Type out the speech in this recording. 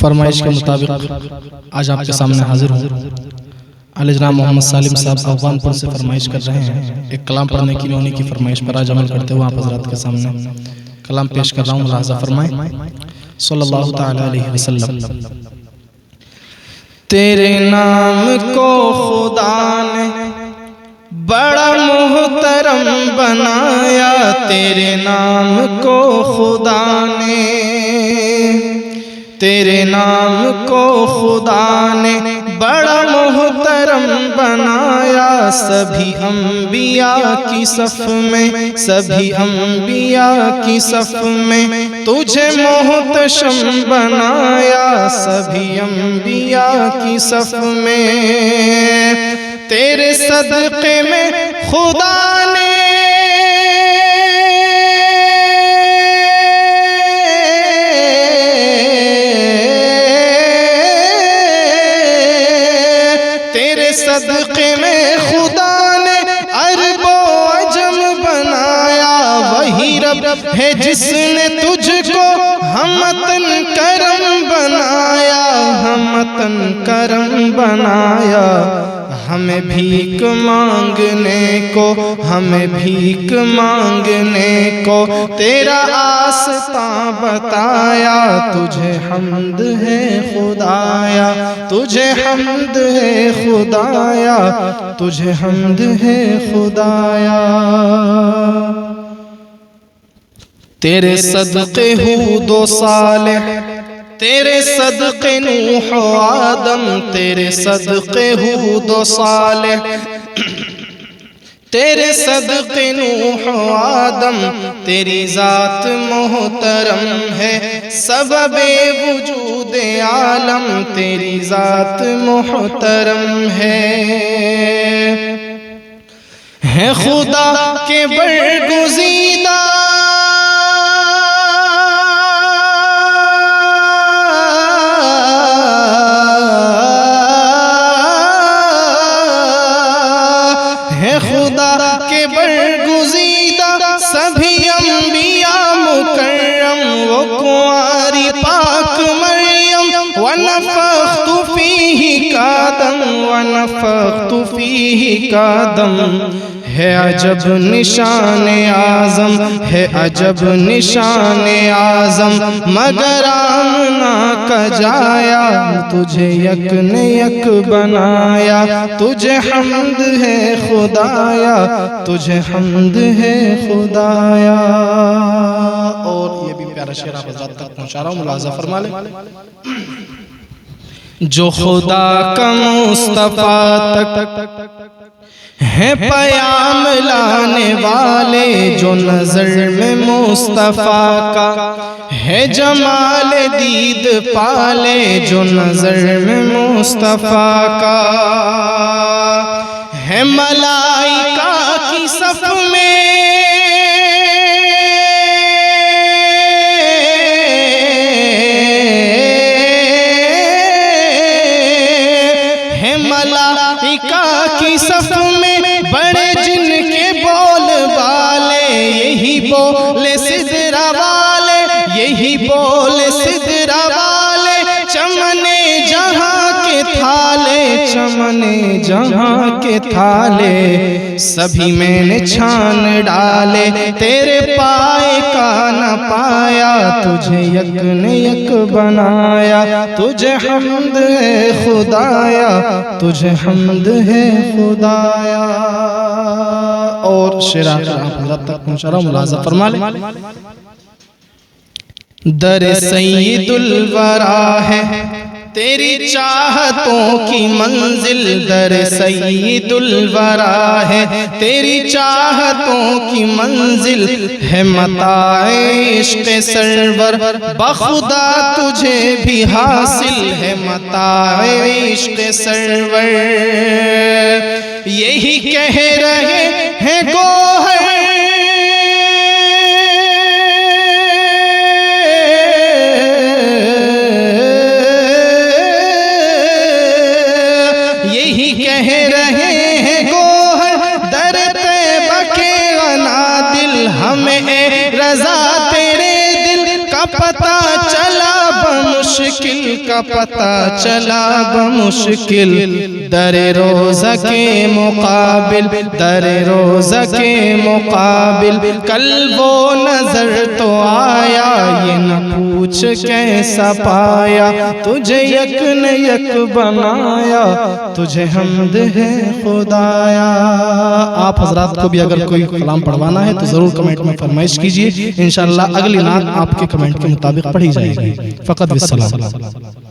فرمائش کے مطابق آج آپ کے سامنے حاضر ہوں۔ علی جناب محمد سالم صاحب افغان پور سے فرمائش کر رہے ہیں، ایک کلام پڑھنے کی انہی کی فرمائش پر آج عمل کرتے ہوئے آپ حضرات کے سامنے کلام پیش کر رہا ہوں، ملاحظہ فرمائیں۔ صلی اللہ تعالی علیہ وسلم۔ تیرے نام کو خدا نے بڑا محترم بنایا، تیرے نام کو خدا نے، تیرے نام کو خدا نے بڑا محترم بنایا، سبھی انبیاء کی صف میں، سبھی انبیاء کی صف میں تجھے محتشم بنایا، سبھی انبیاء کی صف میں تیرے صدقے میں خدا نے صدقے میں خدا نے عرب و عجم بنایا، وہی رب ہے جس نے تجھ کو ہمتن کرم بنایا، ہمتن کرم بنایا، ہمیں بھیک مانگنے کو، ہمیں بھیک مانگنے کو تیرا آستاں بتایا، تجھے حمد ہے خدایا، تجھے حمد ہے خدایا، تجھے حمد ہے خدایا۔ تیرے صدقے ہود و صالح، تیرے صدقے نوح و آدم، تیرے صدقے ہود و صالح، تیرے صدقے نوح و آدم، تیری ذات محترم ہے سبب وجود عالم، تیری ذات محترم ہے خدا کے برگزیدہ، خدا کے برگزیدہ، سبھی انبیاء مکرم، وہ کنواری پاک مریم، وَنَفَخْتُ فِيهِ كَادَمْ، وَنَفَخْتُ فِيهِ كَادَمْ، ہے عجب نشان اعظم، ہے عجب نشان اعظم، مگر آمنہ کا جایا، تجھے یک نے یک بنایا، تجھے حمد ہے خدایا، تجھے حمد ہے خدایا۔ اور یہ بھی پیارا شعر آپ حضرات تک پہنچا رہا ہوں، ملاحظہ فرما لیں۔ جو خدا کا مصطفیٰ تک ہے پیام لانے والے، جو نظر میں مصطفیٰ کا ہے جمال دید پالے، جو نظر میں مصطفیٰ کا ہے ملائکہ کی صف میں کی صف میں بڑے جن کے بول بالے، یہی بولے سدرہ والے، یہی بولے سدرہ والے، چمنے جہاں کے تھالے، چمنے جہاں کے تھالے، سبھی میں نے چھان ڈالے، تیرے پائے کا نہ پایا، تجھے یک نے یک بنایا، تجھے حمد ہے خدایا، تجھے حمد ہے خدایا۔ اور شعر آپ حضرات تک پہنچا رہا ہوں، ملاحظہ فرما لیں۔ در سید الورا ہے تیری چاہتوں کی منزل، در سید الورا ہے تیری چاہتوں کی منزل، ہے متاع عشق سرور بخدا تجھے بھی حاصل، ہے متاع عشق سرور، یہی کہہ رہے ہیں گوہر رضا تیرے دل کا پتہ چلا، بمشکل کا کا پتہ چلا بمشکل در روزہ کے مقابل، در روزہ کے مقابل، کل وہ نظر تو آیا یہ نہ پوچھ کیسا پایا، تجھے یک نے یک بنایا، تجھے حمد ہے خدایا۔ آپ حضرات کو بھی اگر کوئی کلام پڑھوانا ہے تو ضرور کمنٹ میں فرمائش کیجئے، انشاءاللہ اگلی نعت آپ کے کمنٹ کے مطابق پڑھی جائے گی۔ فقط بالسلام۔